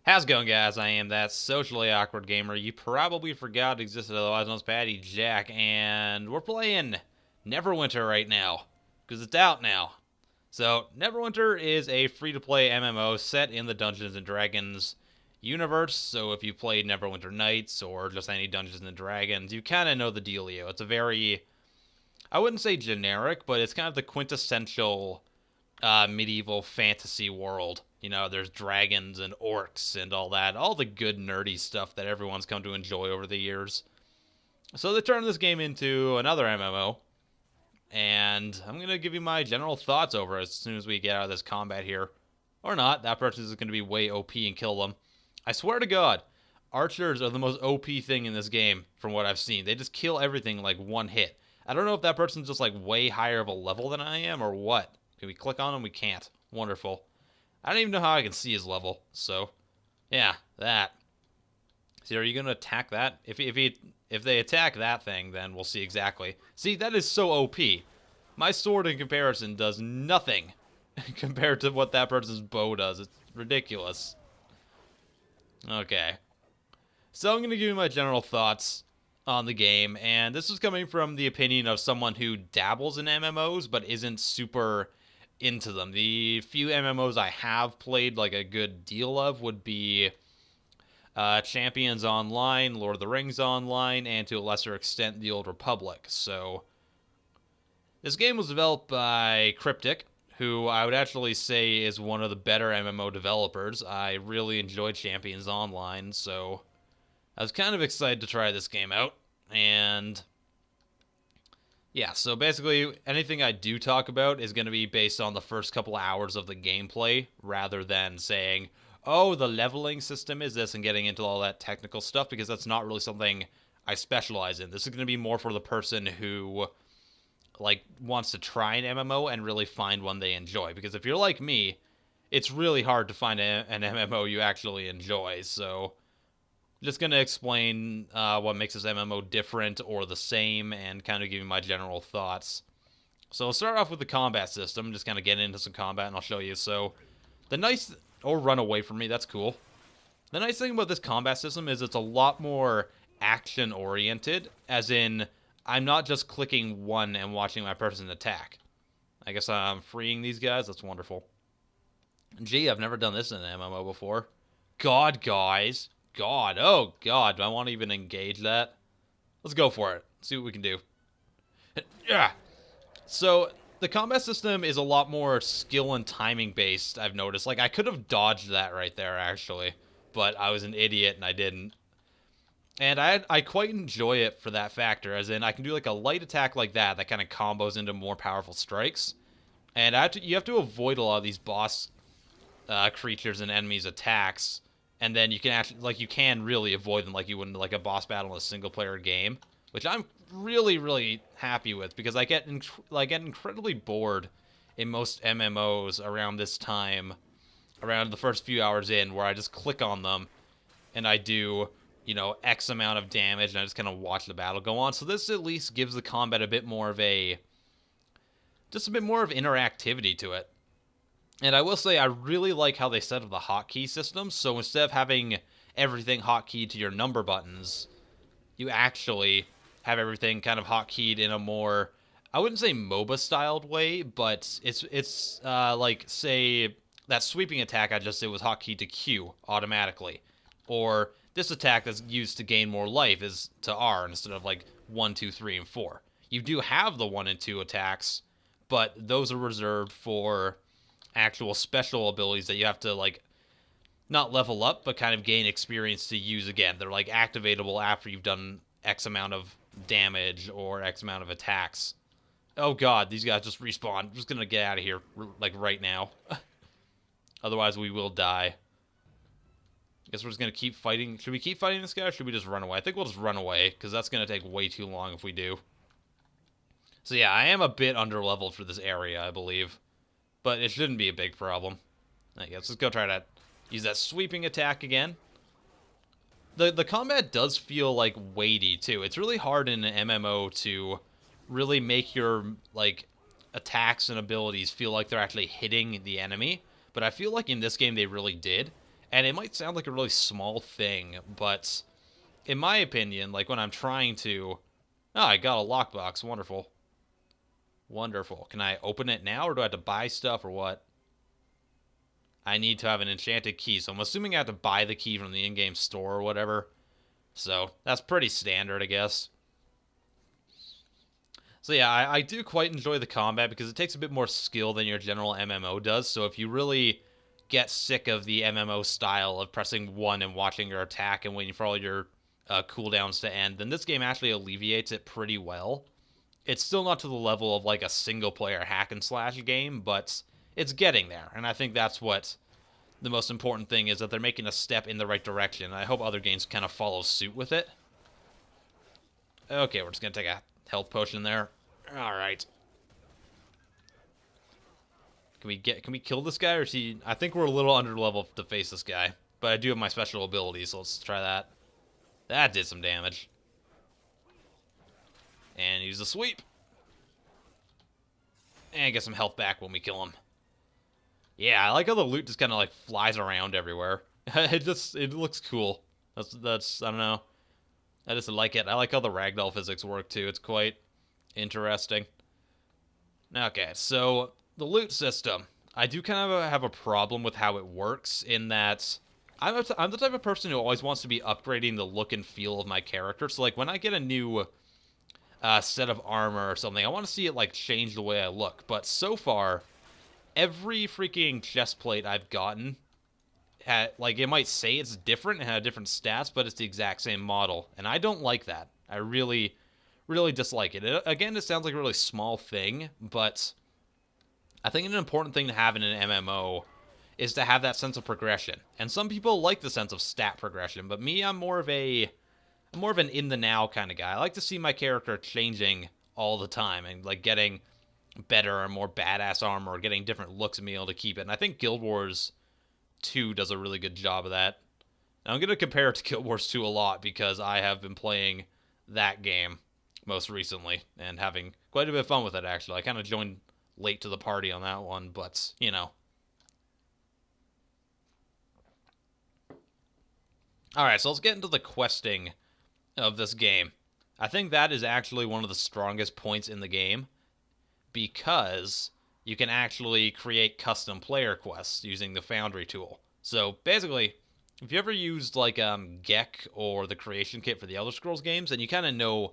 How's it going, guys? I am that socially awkward gamer you probably forgot existed, otherwise known as Patty Jack, and we're playing Neverwinter right now, because it's out now. So, Neverwinter is a free-to-play MMO set in the Dungeons & Dragons universe, so if you played Neverwinter Nights, or just any Dungeons & Dragons, you kind of know the dealio. It's a very, I wouldn't say generic, but it's kind of the quintessential medieval fantasy world. You know, there's dragons and orcs and all that, all the good nerdy stuff that everyone's come to enjoy over the years. So they turned this game into another MMO, and I'm going to give you my general thoughts over it as soon as we get out of this combat here. Or not, that person is going to be way OP and kill them. I swear to God, archers are the most OP thing in this game from what I've seen. They just kill everything like one hit. I don't know if that person's just like way higher of a level than I am or what. Can we click on him? We can't. Wonderful. I don't even know how I can see his level. So, yeah, that. See, are you going to attack that? If they attack that thing, then we'll see exactly. See, that is so OP. My sword in comparison does nothing compared to what that person's bow does. It's ridiculous. Okay. So I'm going to give you my general thoughts on the game, and this is coming from the opinion of someone who dabbles in MMOs but isn't super into them. The few MMOs I have played like a good deal of would be Champions Online, Lord of the Rings Online, and to a lesser extent the Old Republic. So this game was developed by Cryptic, who I would actually say is one of the better MMO developers. I really enjoyed Champions Online, so I was kind of excited to try this game out. And yeah, so basically anything I do talk about is going to be based on the first couple hours of the gameplay rather than saying, oh, the leveling system is this and getting into all that technical stuff, because that's not really something I specialize in. This is going to be more for the person who like wants to try an MMO and really find one they enjoy, because if you're like me, it's really hard to find an MMO you actually enjoy. So just going to explain what makes this MMO different or the same and kind of give you my general thoughts. So I'll start off with the combat system, just kind of get into some combat and I'll show you. So the nice, or run away from me, that's cool. The nice thing about this combat system is it's a lot more action oriented, as in I'm not just clicking one and watching my person attack. I guess I'm freeing these guys, that's wonderful. Gee, I've never done this in an MMO before. God, guys. God, oh God, do I want to even engage that? Let's go for it. See what we can do. Yeah. So the combat system is a lot more skill and timing based, I've noticed. Like, I could have dodged that right there, actually, but I was an idiot and I didn't. And I quite enjoy it for that factor, as in I can do like a light attack like that kind of combos into more powerful strikes. And you have to avoid a lot of these boss creatures and enemies' attacks. And then you can actually, like, you can really avoid them like you would in, like, a boss battle in a single-player game, which I'm really, really happy with, because I get incredibly bored in most MMOs around this time, around the first few hours in, where I just click on them, and I do, you know, X amount of damage, and I just kind of watch the battle go on. So this at least gives the combat a bit more of just a bit more of interactivity to it. And I will say, I really like how they set up the hotkey system. So instead of having everything hotkeyed to your number buttons, you actually have everything kind of hotkeyed in a more, I wouldn't say MOBA-styled way, but it's like, say, that sweeping attack I just did was hotkeyed to Q automatically. Or this attack that's used to gain more life is to R instead of like 1, 2, 3, and 4. You do have the 1 and 2 attacks, but those are reserved for actual special abilities that you have to, like, not level up, but kind of gain experience to use again. They're, like, activatable after you've done X amount of damage or X amount of attacks. Oh god, these guys just respawn. I'm just gonna get out of here, like, right now. Otherwise, we will die. Guess we're just gonna keep fighting. Should we keep fighting this guy, or should we just run away? I think we'll just run away, because that's gonna take way too long if we do. So yeah, I am a bit underleveled for this area, I believe. But it shouldn't be a big problem. I guess let's go try to use that sweeping attack again. The combat does feel, like, weighty, too. It's really hard in an MMO to really make your, like, attacks and abilities feel like they're actually hitting the enemy. But I feel like in this game they really did. And it might sound like a really small thing, but in my opinion, like when I'm trying to... Oh, I got a lockbox. Wonderful. Wonderful. Can I open it now, or do I have to buy stuff, or what? I need to have an enchanted key, so I'm assuming I have to buy the key from the in-game store or whatever. So, that's pretty standard, I guess. So yeah, I do quite enjoy the combat because it takes a bit more skill than your general MMO does. So if you really get sick of the MMO style of pressing 1 and watching your attack and waiting for all your cooldowns to end, then this game actually alleviates it pretty well. It's still not to the level of like a single-player hack-and-slash game, but it's getting there. And I think that's what the most important thing is, that they're making a step in the right direction. I hope other games kind of follow suit with it. Okay, we're just going to take a health potion there. Alright. Can we kill this guy, or is he... I think we're a little under level to face this guy. But I do have my special abilities, so let's try that. That did some damage. And use the sweep. And get some health back when we kill him. Yeah, I like how the loot just kind of like flies around everywhere. it looks cool. That's I don't know. I just like it. I like how the ragdoll physics work too. It's quite interesting. Okay, so the loot system. I do kind of have a problem with how it works in that I'm the type of person who always wants to be upgrading the look and feel of my character. So like when I get a new set of armor or something, I want to see it like change the way I look. But so far, every freaking chest plate I've gotten, like it might say it's different and had different stats, but it's the exact same model. And I don't like that. I really dislike it. Again, it sounds like a really small thing, but I think an important thing to have in an MMO is to have that sense of progression. And some people like the sense of stat progression, but me, I'm more of an in the now kind of guy. I like to see my character changing all the time and like getting better and more badass armor, or getting different looks and being able to keep it. And I think Guild Wars 2 does a really good job of that. Now, I'm going to compare it to Guild Wars 2 a lot because I have been playing that game most recently and having quite a bit of fun with it, actually. I kind of joined late to the party on that one, but, you know. Alright, so let's get into the questing of this game. I think that is actually one of the strongest points in the game, because you can actually create custom player quests using the Foundry tool. So basically, if you ever used like Gek or the creation kit for the Elder Scrolls games, then you kind of know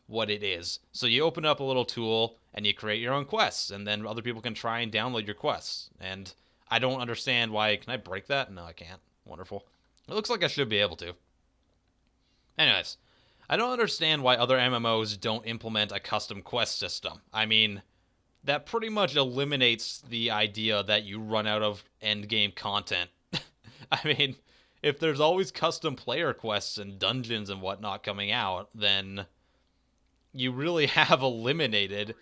what it is. So you open up a little tool and you create your own quests, and then other people can try and download your quests. And I don't understand why. Can I break that? No, I can't. Wonderful. It looks like I should be able to. Anyways, I don't understand why other MMOs don't implement a custom quest system. I mean, that pretty much eliminates the idea that you run out of endgame content. I mean, if there's always custom player quests and dungeons and whatnot coming out, then you really have eliminated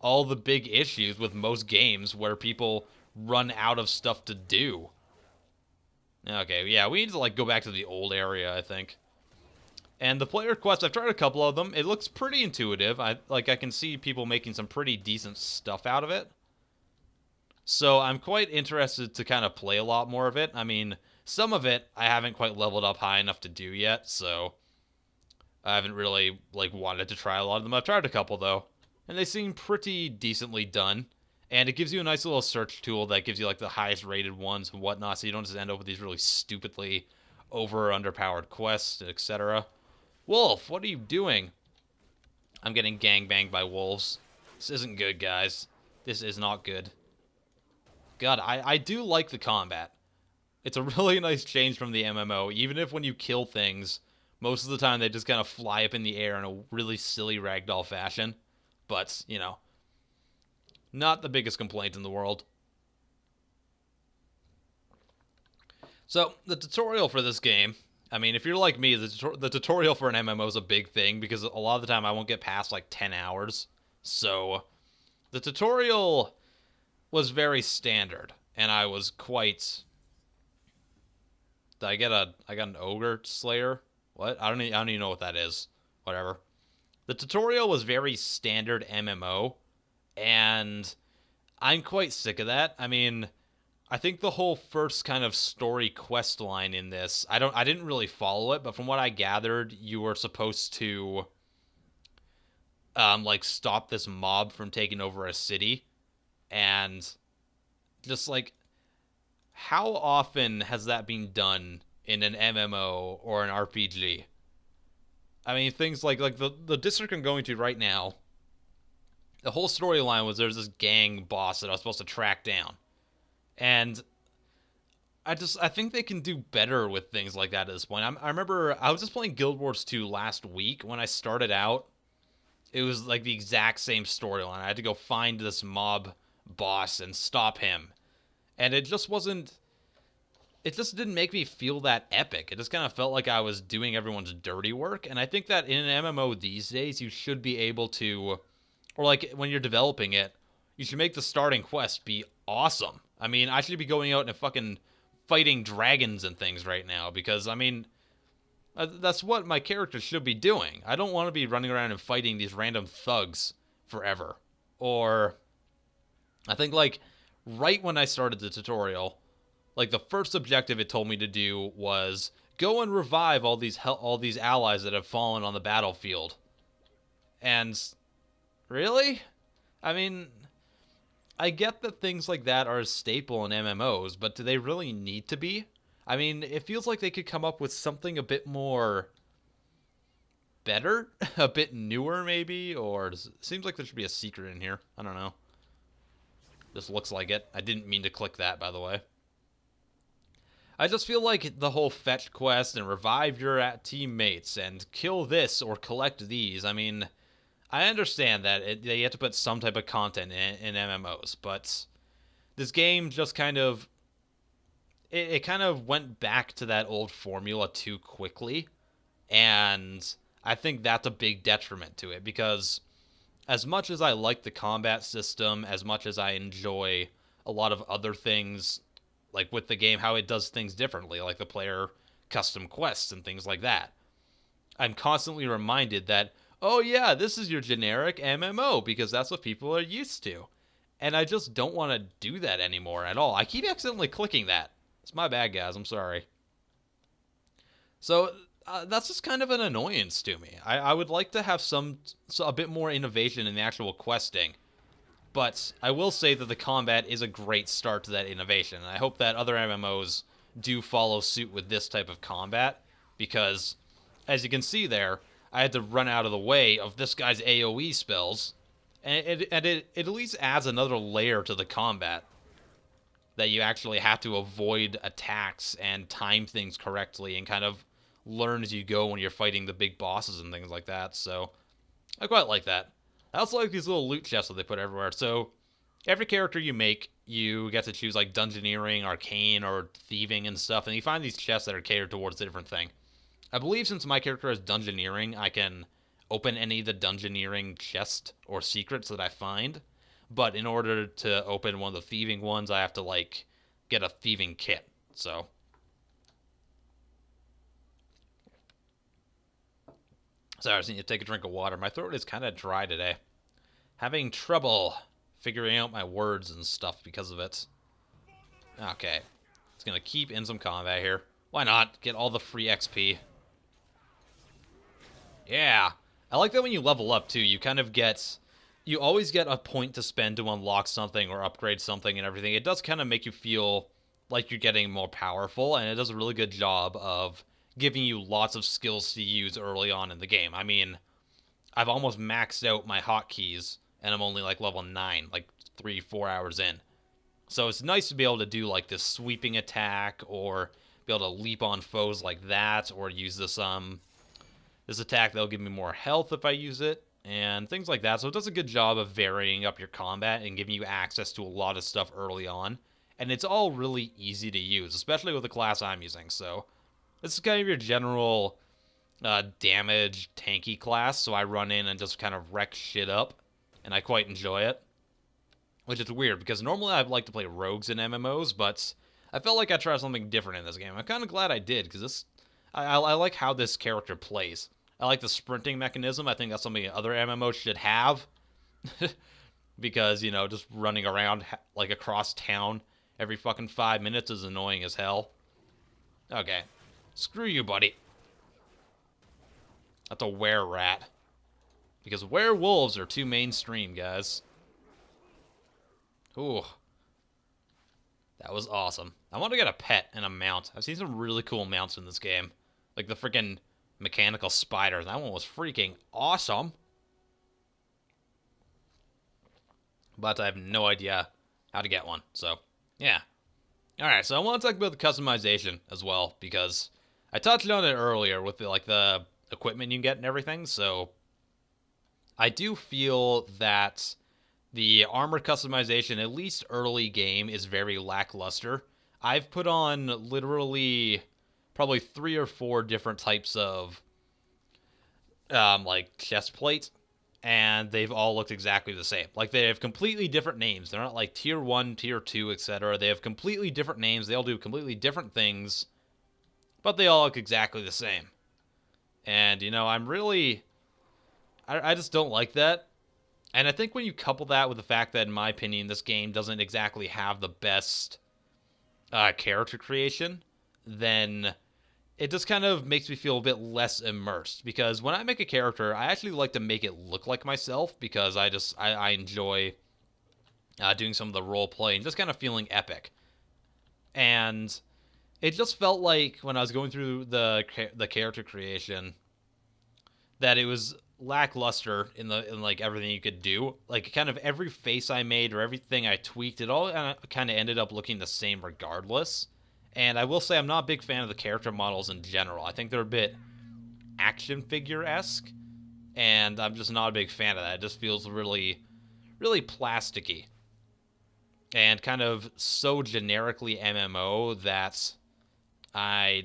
all the big issues with most games where people run out of stuff to do. Okay, yeah, we need to like go back to the old area, I think. And the player quests, I've tried a couple of them. It looks pretty intuitive. I can see people making some pretty decent stuff out of it. So I'm quite interested to kind of play a lot more of it. I mean, some of it I haven't quite leveled up high enough to do yet, so I haven't really like wanted to try a lot of them. I've tried a couple though, and they seem pretty decently done. And it gives you a nice little search tool that gives you like the highest rated ones and whatnot, so you don't just end up with these really stupidly over or underpowered quests, etc. Wolf, what are you doing? I'm getting gangbanged by wolves. This isn't good, guys. This is not good. God, I do like the combat. It's a really nice change from the MMO, even if when you kill things, most of the time they just kind of fly up in the air in a really silly ragdoll fashion. But, you know, not the biggest complaint in the world. So, the tutorial for this game, I mean, if you're like me, the tutorial for an MMO is a big thing, because a lot of the time I won't get past like 10 hours. So, the tutorial was very standard, and I was quite... I got an ogre slayer? What? I don't even know what that is. Whatever. The tutorial was very standard MMO, and I'm quite sick of that. I mean, I think the whole first kind of story quest line in this, I didn't really follow it, but from what I gathered, you were supposed to like stop this mob from taking over a city, and just like how often has that been done in an MMO or an RPG? I mean, things like the district I'm going to right now, the whole storyline was there's this gang boss that I was supposed to track down. And I think they can do better with things like that at this point. I remember I was just playing Guild Wars 2 last week when I started out. It was like the exact same storyline. I had to go find this mob boss and stop him. And it just wasn't, it just didn't make me feel that epic. It just kind of felt like I was doing everyone's dirty work. And I think that in an MMO these days, you should be able to, or like when you're developing it, you should make the starting quest be awesome. I mean, I should be going out and fucking fighting dragons and things right now because, I mean, that's what my character should be doing. I don't want to be running around and fighting these random thugs forever. Or, I think, like, right when I started the tutorial, like, the first objective it told me to do was go and revive all these allies that have fallen on the battlefield. And, really? I mean, I get that things like that are a staple in MMOs, but do they really need to be? I mean, it feels like they could come up with something a bit more better, a bit newer maybe, or it seems like there should be a secret in here. I don't know. This looks like it. I didn't mean to click that, by the way. I just feel like the whole fetch quest and revive your teammates and kill this or collect these, I mean, I understand that they have to put some type of content in MMOs, but this game just kind of, it kind of went back to that old formula too quickly, and I think that's a big detriment to it, because as much as I like the combat system, as much as I enjoy a lot of other things, like with the game, how it does things differently, like the player custom quests and things like that, I'm constantly reminded that, oh yeah, this is your generic MMO, because that's what people are used to. And I just don't want to do that anymore at all. I keep accidentally clicking that. It's my bad, guys. I'm sorry. So that's just kind of an annoyance to me. I would like to have a bit more innovation in the actual questing. But I will say that the combat is a great start to that innovation. And I hope that other MMOs do follow suit with this type of combat. Because, as you can see there, I had to run out of the way of this guy's AoE spells. And it at least adds another layer to the combat. That you actually have to avoid attacks and time things correctly and kind of learn as you go when you're fighting the big bosses and things like that. So, I quite like that. I also like these little loot chests that they put everywhere. So, every character you make, you get to choose like Dungeoneering, Arcane, or Thieving and stuff. And you find these chests that are catered towards a different thing. I believe since my character has Dungeoneering, I can open any of the Dungeoneering chests or secrets that I find. But in order to open one of the Thieving ones, I have to, like, get a Thieving kit. So, sorry, I just need to take a drink of water. My throat is kind of dry today. Having trouble figuring out my words and stuff because of it. Okay. It's going to keep in some combat here. Why not? Get all the free XP. Yeah. I like that when you level up, too. You kind of get... You always get a point to spend to unlock something or upgrade something and everything. It does kind of make you feel like you're getting more powerful, and it does a really good job of giving you lots of skills to use early on in the game. I mean, I've almost maxed out my hotkeys, and I'm only like level 9, like 3-4 hours in. So it's nice to be able to do like this sweeping attack, or be able to leap on foes like that, or use this attack that'll give me more health if I use it. And things like that. So it does a good job of varying up your combat and giving you access to a lot of stuff early on. And it's all really easy to use, especially with the class I'm using. So this is kind of your general damage tanky class. So I run in and just kind of wreck shit up. And I quite enjoy it. Which is weird, because normally I'd like to play rogues in MMOs, but I felt like I tried something different in this game. I'm kind of glad I did, because I like how this character plays. I like the sprinting mechanism. I think that's something other MMOs should have. Because, you know, just running around like across town every fucking 5 minutes is annoying as hell. Okay. Screw you, buddy. That's a were-rat. Because werewolves are too mainstream, guys. Ooh. That was awesome. I want to get a pet and a mount. I've seen some really cool mounts in this game. Like the freaking mechanical spider. That one was freaking awesome. But I have no idea how to get one. So, yeah. Alright, so I want to talk about the customization as well. Because I touched on it earlier with the equipment you can get and everything. So, I do feel that the armor customization, at least early game, is very lackluster. I've put on literally probably 3 or 4 different types of like chest plate, and they've all looked exactly the same. Like, they have completely different names. They're not like tier 1, tier 2, etc. They have completely different names. They all do completely different things, but they all look exactly the same. And, you know, I just don't like that. And I think when you couple that with the fact that, in my opinion, this game doesn't exactly have the best character creation, then it just kind of makes me feel a bit less immersed. Because when I make a character, I actually like to make it look like myself, because I enjoy doing some of the role play and just kind of feeling epic. And it just felt like when I was going through the character creation that it was lackluster in like everything you could do. Like, kind of every face I made or everything I tweaked, it all kind of ended up looking the same regardless. And I will say I'm not a big fan of the character models in general. I think they're a bit action figure-esque, and I'm just not a big fan of that. It just feels really, really plasticky and kind of so generically MMO that I'm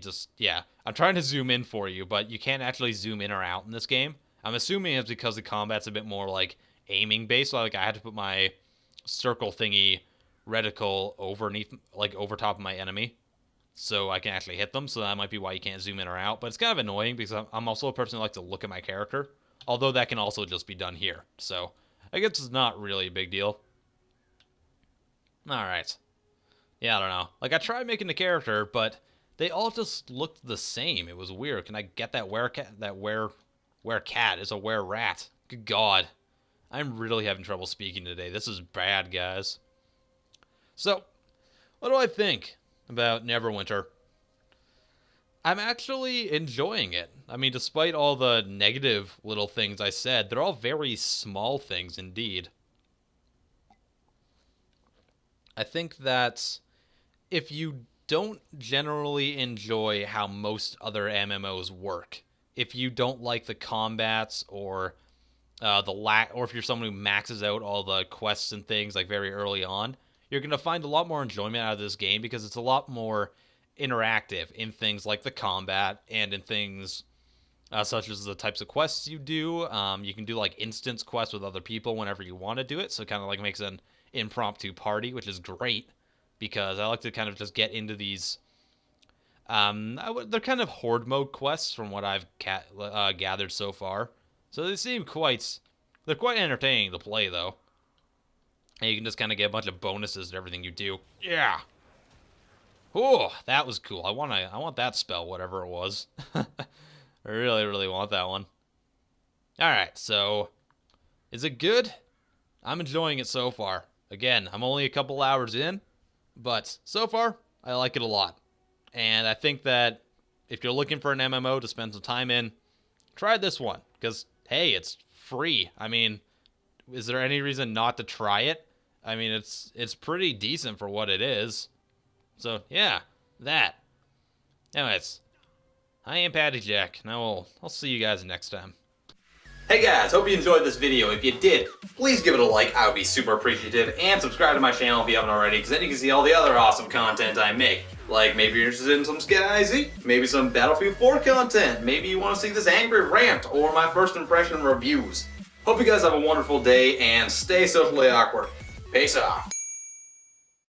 trying to zoom in for you, but you can't actually zoom in or out in this game. I'm assuming it's because the combat's a bit more, like, aiming based. So, like, I had to put my circle thingy reticle over top of my enemy so I can actually hit them. So that might be why you can't zoom in or out. But it's kind of annoying because I'm also a person who likes to look at my character. Although that can also just be done here. So I guess it's not really a big deal. Alright. Yeah, I don't know. Like, I tried making the character, but they all just looked the same. It was weird. Can I get that cat is a were-rat. Good God. I'm really having trouble speaking today. This is bad, guys. So, what do I think about Neverwinter? I'm actually enjoying it. I mean, despite all the negative little things I said, they're all very small things indeed. I think that if you don't generally enjoy how most other MMOs work, if you don't like the combats or or if you're someone who maxes out all the quests and things like very early on, you're going to find a lot more enjoyment out of this game because it's a lot more interactive in things like the combat and in things such as the types of quests you do. You can do like instance quests with other people whenever you want to do it, so it kind of like makes an impromptu party, which is great because I like to kind of just get into these. They're kind of horde mode quests from what I've gathered so far. So they seem they're quite entertaining to play though. And you can just kind of get a bunch of bonuses to everything you do. Yeah. Oh, that was cool. I want that spell, whatever it was. I really, really want that one. Alright, so is it good? I'm enjoying it so far. Again, I'm only a couple hours in, but so far, I like it a lot. And I think that if you're looking for an MMO to spend some time in, try this one. Because, hey, it's free. I mean, is there any reason not to try it? I mean, it's pretty decent for what it is. So, yeah, that. Anyways, IAmPattyJack. Now I'll see you guys next time. Hey guys, hope you enjoyed this video. If you did, please give it a like, I would be super appreciative, and subscribe to my channel if you haven't already, because then you can see all the other awesome content I make. Like, maybe you're interested in some SkyZ, maybe some Battlefield 4 content, maybe you want to see this angry rant, or my first impression reviews. Hope you guys have a wonderful day, and stay socially awkward. Peace out.